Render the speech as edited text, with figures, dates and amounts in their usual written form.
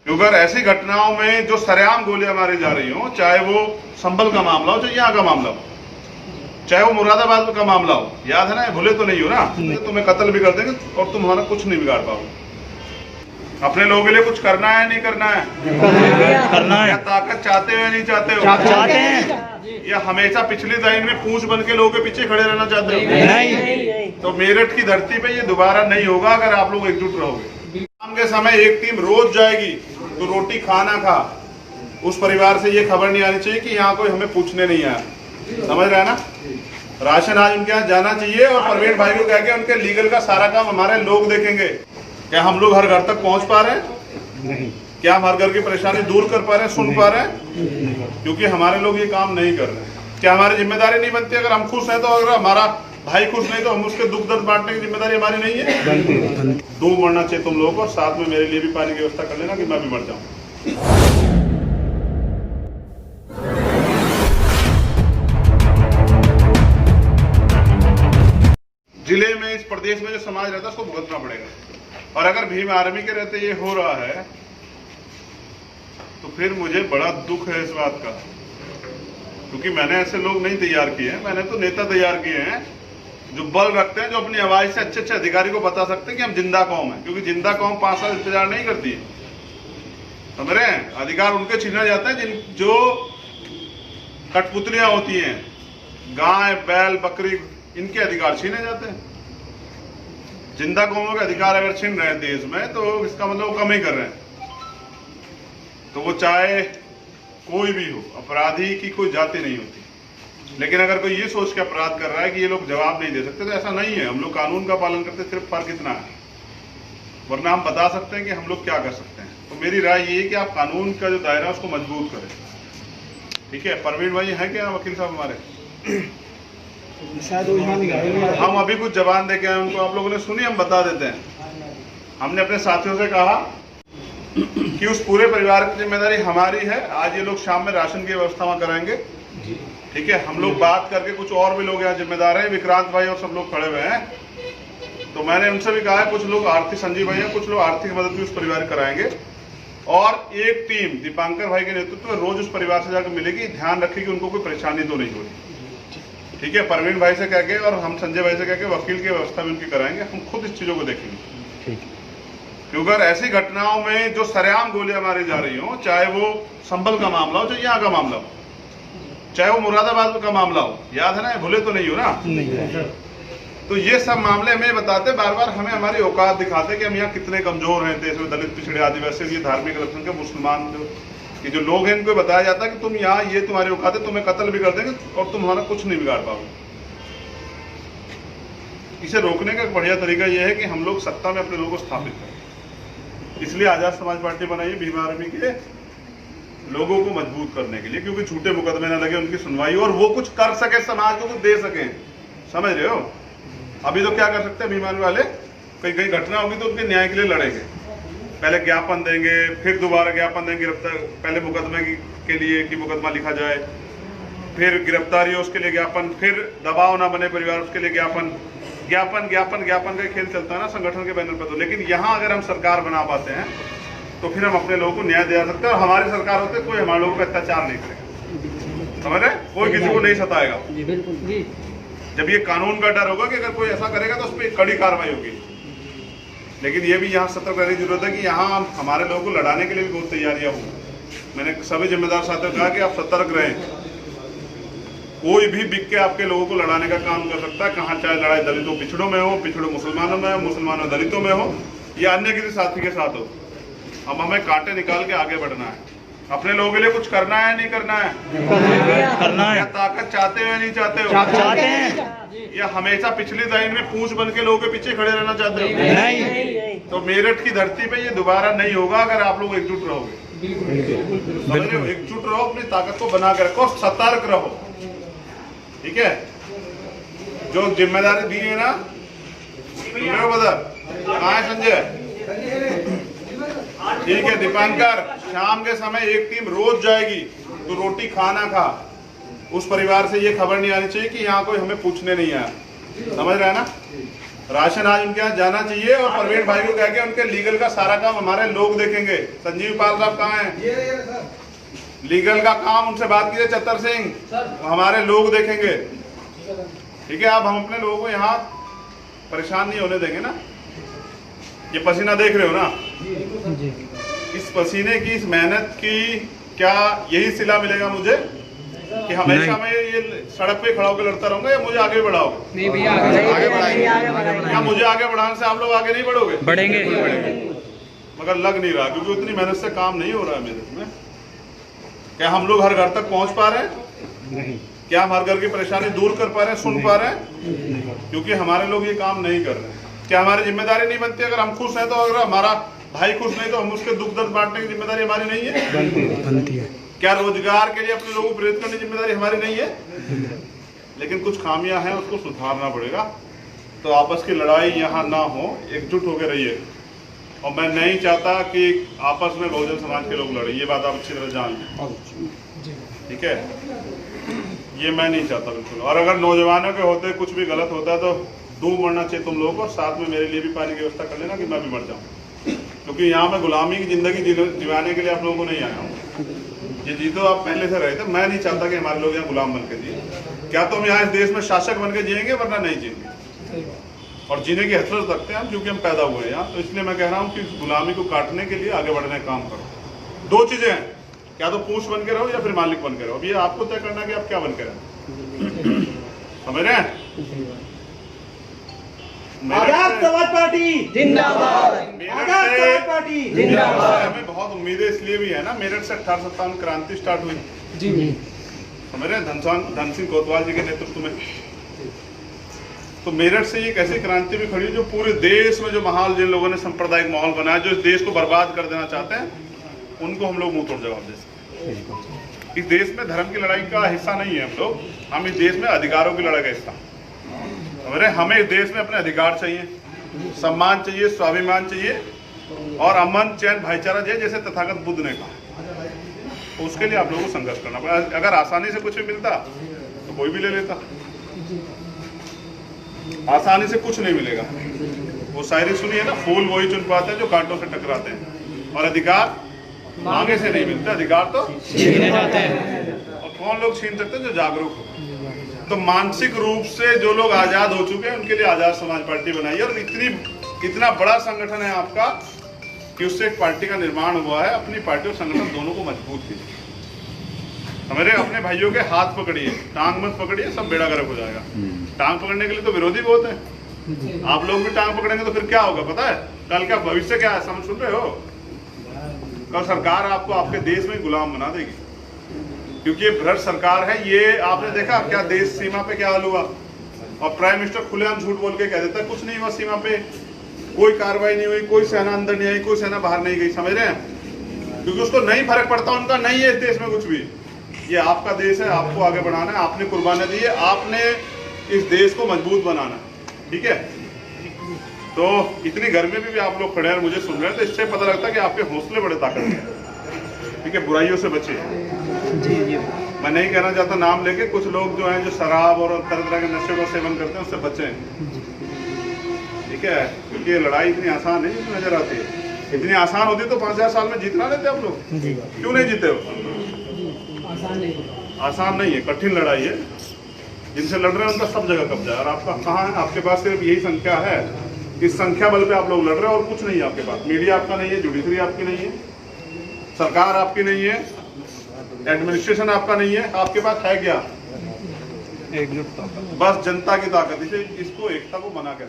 क्योंकि अगर ऐसी घटनाओं में जो सरेआम गोलियां मारी जा रही हो, चाहे वो संभल का मामला हो, चाहे यहाँ का मामला हो, चाहे वो मुरादाबाद का मामला हो, याद है ना, भूले तो नहीं हो ना, तुम्हें कत्ल भी कर देंगे और तुम्हारा कुछ नहीं बिगाड़ पाओगे। अपने लोगों के लिए कुछ करना है नहीं करना है, करना है। या ताकत चाहते हो या नहीं चाहते हो, चाहते हैं या हमेशा पिछली लाइन में पूंछ बन के लोगों के पीछे खड़े रहना चाहते हो? नहीं। तो मेरठ की धरती पे ये दोबारा नहीं होगा अगर आप लोग एकजुट रहोगे। शाम के समय एक टीम रोज जाएगी तो रोटी खाना खा, उस परिवार से ये खबर नहीं आनी चाहिए कि यहाँ कोई हमें पूछने नहीं आया। समझ रहे हैं ना? राशन आज उनके यहाँ जाना चाहिए और परवीन भाई को कह के उनके लीगल का सारा काम हमारे लोग देखेंगे। क्या हम लोग हर घर तक पहुंच पा रहे हैं? नहीं। क्या हम हर घर की परेशानी दूर कर पा रहे हैं, सुन पा रहे हैं? क्योंकि हमारे लोग ये काम नहीं कर रहे हैं। क्या हमारी जिम्मेदारी नहीं बनती? अगर हम खुश हैं तो अगर हमारा भाई खुश नहीं तो हम उसके दुख दर्द बांटने की जिम्मेदारी हमारी नहीं है? डूब मरना चाहिए तुम लोगों को, और साथ में मेरे लिए भी पानी की व्यवस्था कर लेना कि मैं भी मर जाऊं। जिले में, इस प्रदेश में जो समाज रहता है उसको भुगतना पड़ेगा। और अगर भीम आर्मी के रहते ये हो रहा है तो फिर मुझे बड़ा दुख है इस बात का, क्योंकि मैंने ऐसे लोग नहीं तैयार किए हैं, मैंने तो नेता तैयार किए हैं जो बल रखते हैं, जो अपनी आवाज से अच्छे अच्छे अधिकारी को बता सकते हैं कि हम जिंदा कौम है। क्योंकि जिंदा कौम 5 साल इंतजार नहीं करती है, समझ रहे हैं? अधिकार उनके छीना जाता है जो कठपुतलियां होती हैं, गाय बैल बकरी, इनके अधिकार छीने जाते हैं। जिंदा कौमों के अधिकार अगर छीन रहे हैं देश में तो इसका मतलब वो कम ही कर रहे हैं। तो वो चाहे कोई भी हो, अपराधी की कोई जाति नहीं होती। लेकिन अगर कोई ये सोच के अपराध कर रहा है कि ये लोग जवाब नहीं दे सकते, तो ऐसा नहीं है। हम लोग कानून का पालन करते, सिर्फ फर्क इतना है, वरना हम बता सकते हैं कि हम लोग क्या कर सकते हैं। तो मेरी राय ये है कि आप कानून का जो दायरा है उसको मजबूत करें। ठीक है? परवीन भाई हैं क्या वकील साहब हमारे? हम अभी कुछ जवान दे के आए उनको, आप लोगों ने सुनी, हम बता देते हैं। हमने अपने साथियों से कहा कि उस पूरे परिवार की जिम्मेदारी हमारी है। आज ये लोग शाम में राशन की व्यवस्था वहां कराएंगे। ठीक है? हम लोग बात करके, कुछ और भी लोग यहाँ जिम्मेदार हैं, विक्रांत भाई और सब लोग खड़े हुए हैं, तो मैंने उनसे भी कहा है कुछ लोग आर्थिक, संजीव भाई हैं, कुछ लोग आर्थिक मदद भी उस परिवार कराएंगे। और एक टीम दीपांकर भाई के नेतृत्व में रोज उस परिवार से जाकर मिलेगी, ध्यान रखेगी कि उनको कोई परेशानी तो नहीं हो रही। ठीक है? परवीन भाई से कह के और हम संजय भाई से कह के वकील की व्यवस्था भी उनकी कराएंगे। हम खुद इस चीजों को देखेंगे। क्योंकि अगर ऐसी घटनाओं में जो सरेआम गोलियां मारी जा रही हो, चाहे वो संभल का मामला हो, चाहे यहाँ का मामला हो, चाहे वो मुरादाबाद का मामला हो, याद है ना, भूले तो नहीं हो ना? नहीं। तो ये सब मामले हमें बताते, बार बार हमें हमारी औकात दिखाते कि हम यहाँ कितने कमजोर हैं देश में। दलित, पिछड़े, आदिवासी, ये धार्मिक अल्पसंख्यक, मुसलमान जो लोग हैं, इनको बताया जाता है कि तुम यहाँ, ये तुम्हारी औकात है, तुम्हें कत्ल भी कर देंगे और तुम्हारा कुछ नहीं बिगाड़ पाओगे। इसे रोकने का एक बढ़िया तरीका यह है कि हम लोग सत्ता में अपने लोगों को स्थापित करें। इसलिए आजाद समाज पार्टी बनाई भीम आर्मी के लोगों को मजबूत करने के लिए, क्योंकि झूठे मुकदमे न लगे, उनकी सुनवाई और वो कुछ कर सके, समाज को कुछ दे सके। समझ रहे हो? अभी तो क्या कर सकते हैं भीम आर्मी वाले, कहीं घटना होगी तो उनके न्याय के लिए लड़ेंगे। पहले ज्ञापन देंगे, फिर दोबारा ज्ञापन देंगे गिरफ्तार, पहले मुकदमे के लिए कि मुकदमा लिखा जाए, फिर गिरफ्तारी हो उसके लिए ज्ञापन, फिर दबाव ना बने परिवार उसके लिए ज्ञापन, ज्ञापन ज्ञापन ज्ञापन का खेल चलता है ना संगठन के बैनर पर। तो लेकिन यहाँ अगर हम सरकार बना पाते हैं तो फिर हम अपने लोगों को न्याय दिला सकते हैं, और हमारी सरकार होते कोई हमारे लोगों पर अत्याचार नहीं करेगा। समझ रहे? कोई किसी को नहीं सताएगा। जब ये कानून का डर होगा कि अगर कोई ऐसा करेगा तो उस पर कड़ी कार्रवाई होगी। लेकिन ये भी यहाँ सतर्क रहने की जरूरत है कि यहाँ हमारे लोगों को लड़ाने के लिए भी बहुत तैयारियां हों। मैंने सभी जिम्मेदार साथियों को कहा कि आप सतर्क रहें। कोई भी बिक के आपके लोगों को लड़ाने का काम कर सकता है। कहाँ चाहे लड़ाई दलितों पिछड़ों में हो, पिछड़ों मुसलमानों में हो, मुसलमानों दलितों में हो, या अन्य किसी साथी के साथ हो, अब हमें कांटे निकाल के आगे बढ़ना है। अपने लोगों के लिए कुछ करना है नहीं करना है? करना है। या ताकत चाहते हो या नहीं चाहते हो? चाहते हैं। या हमेशा पिछली लाइन में पूंछ बन के लोगों के पीछे खड़े रहना चाहते हो? नहीं। तो मेरठ की धरती पे ये दोबारा नहीं होगा अगर आप लोग एकजुट रहोगे। समझ रहे हो? एकजुट रहो, अपनी ताकत को बना कर रखो, सतर्क रहो। ठीक है? जो जिम्मेदारी दी है ना, कहाँ है संजय? ठीक है दीपांकर, शाम के समय एक टीम रोज जाएगी तो रोटी खाना खा, उस परिवार से ये खबर नहीं आनी चाहिए कि यहाँ कोई हमें पूछने नहीं आया। समझ रहे हैं ना? राशन आज उनके यहाँ जाना चाहिए और प्रवीण भाई को कह के उनके लीगल का सारा काम हमारे लोग देखेंगे। संजीव पाल साहब कहाँ हैं? लीगल का काम उनसे बात कीजिए। चतर सिंह, हमारे लोग देखेंगे। ठीक है, अब हम अपने लोगों को यहाँ परेशान नहीं होने देंगे ना। ये पसीना देख रहे हो ना, इस पसीने की, इस मेहनत की क्या यही सिला मिलेगा मुझे कि हमेशा मैं ये सड़क पे खड़ा होकर लड़ता रहूंगा, या मुझे आगे बढ़ाओगे? नहीं भैया, आगे बढ़ाएंगे। क्या मुझे आगे बढ़ाने से आप लोग आगे नहीं बढ़ोगे? बढ़ेंगे। मगर लग नहीं रहा, क्योंकि उतनी मेहनत से काम नहीं हो रहा है मेरे इसमें। क्या हम लोग हर घर तक पहुंच पा रहे हैं? नहीं। क्या हम हर घर की परेशानी दूर कर पा रहे हैं, सुन पा रहे हैं? क्योंकि हमारे लोग ये काम नहीं कर रहे हैं। क्या हमारी जिम्मेदारी नहीं बनती? अगर हम खुश हैं तो, अगर हमारा भाई खुश नहीं तो हम उसके दुख दर्द बांटने की जिम्मेदारी हमारी नहीं है? बनती है। क्या रोजगार के लिए अपने लोगों को प्रेरित करने की जिम्मेदारी हमारी नहीं है? लेकिन कुछ खामियां हैं, उसको सुधारना पड़ेगा। तो आपस की लड़ाई यहाँ ना हो, एकजुट होकर रहिए। और मैं नहीं चाहता कि आपस में बहुजन समाज के लोग लड़े, ये बात आप अच्छी तरह जान लें। ठीक है, ये मैं नहीं चाहता बिल्कुल। और अगर नौजवानों के होते कुछ भी गलत होता है तो डूब मरना चाहिए तुम लोगों को, और साथ में मेरे लिए भी पानी की व्यवस्था कर लेना कि मैं भी मर जाऊँ। क्योंकि यहाँ मैं गुलामी की जिंदगी जीवाने के लिए आप लोगों को नहीं आया हूँ। ये जीतो आप पहले से रहे थे। मैं नहीं चाहता कि हमारे लोग यहाँ गुलाम बन के जिए। क्या तुम यहाँ इस देश में शासक बन के जिएंगे? वरना नहीं जिएंगे। और जीने की हसरत रखते हैं हम, क्योंकि हम पैदा हुए हैं यहाँ। तो इसलिए मैं कह रहा हूँ कि इस गुलामी को काटने के लिए आगे बढ़ने का काम करो। दो चीजें हैं, क्या तो पूछ बन के रहो या फिर मालिक बन के रहो। अब ये आपको तय करना है कि आप क्या बन के रहे। समझ रहे हैं? आजाद समाज पार्टी जिंदाबाद। आजाद समाज पार्टी जिंदाबाद। हमें बहुत उम्मीदें इसलिए भी है ना, मेरठ से 1857 क्रांति स्टार्ट हुई। जी। समझ रहे हैं? धन सिंह कोतवाल जी के नेतृत्व में। तो मेरठ से एक ऐसी क्रांति भी खड़ी जो पूरे देश में जो माहौल जिन लोगों ने सांप्रदायिक माहौल बनाया, जो इस देश को बर्बाद कर देना चाहते हैं, उनको हम लोग मुंह तोड़ जवाब दे सकते। इस देश में धर्म की लड़ाई का हिस्सा नहीं है हम लोग। हम इस देश में अधिकारों की लड़ाई का हिस्सा। समझ रहे हैं? हमें इस देश में अपने अधिकार चाहिए, सम्मान चाहिए, स्वाभिमान चाहिए और अमन चैन भाईचारा चाहिए, जैसे तथागत बुद्ध ने कहा। तो उसके लिए आप लोगों को संघर्ष करना पड़ा। अगर आसानी से कुछ भी मिलता तो कोई भी ले लेता। आसानी से कुछ नहीं मिलेगा। वो शायरी सुनी है ना, फूल वही चुन पाते हैं जो कांटों से टकराते हैं, और अधिकार मांगे से नहीं मिलता, अधिकार तो छीने जाते हैं। और कौन लोग छीन सकते हैं? जो जागरूक हो। तो मानसिक रूप से जो लोग आजाद हो चुके हैं उनके लिए आजाद समाज पार्टी बनाई। और इतना बड़ा संगठन है आपका कि उससे एक पार्टी का निर्माण हुआ है। अपनी पार्टी और संगठन दोनों को मजबूत कीजिए। हमारे अपने भाइयों के हाथ पकड़िए, टांग मत पकड़िए, सब बेड़ा गर्क हो जाएगा। टांग पकड़ने के लिए तो विरोधी बहुत है। आप लोग भी टांग पकड़ेंगे तो फिर क्या होगा पता है? कल क्या भविष्य क्या है, समझ सुन रहे हो? कल सरकार आपको आपके देश में गुलाम बना देगी, क्योंकि ये भ्रष्ट सरकार है। ये आपने देखा क्या देश सीमा पे क्या हाल हुआ, और प्राइम मिनिस्टर खुलेआम झूठ बोल के कह देता है कुछ नहीं हुआ सीमा पे, कोई कार्रवाई नहीं हुई, कोई सेना अंदर नहीं आई, कोई सेना बाहर नहीं गई। समझ रहे हैं? क्योंकि उसको नहीं फर्क पड़ता, उनका नहीं है इस देश में कुछ भी। ये आपका देश है, आपको आगे बढ़ाना है। आपने कुर्बानी दी है, आपने इस देश को मजबूत बनाना है। ठीक है? तो इतनी गर्मी में भी आप लोग खड़े हैं, मुझे सुन रहे हैं, तो इससे पता लगता है कि आपके हौसले बड़े ताकत हैं। ठीक है? बुराइयों से बचिए। मैं नहीं कहना चाहता नाम लेके, कुछ लोग जो हैं जो शराब और तरह तरह के नशे का सेवन करते हैं, उससे बचें। ठीक है? क्योंकि ये लड़ाई इतनी आसान नहीं जितनी नजर आती है। इतनी आसान होती तो 5000 साल में जीतना लेते आप लोग। क्यों नहीं जीते हो? आसान नहीं है, कठिन लड़ाई है। जिनसे लड़ रहे हैं उनका सब जगह कब्जा है, और आपका कहाँ है? आपके पास सिर्फ यही संख्या है। इस संख्या बल पे आप लोग लड़ रहे हैं और कुछ नहीं है आपके पास। मीडिया आपका नहीं है, जुडिशरी आपकी नहीं है, सरकार आपकी नहीं है, एडमिनिस्ट्रेशन आपका नहीं है। आपके पास है क्या? एकजुट ताकत, बस जनता की ताकत। इसको एकता को बना कर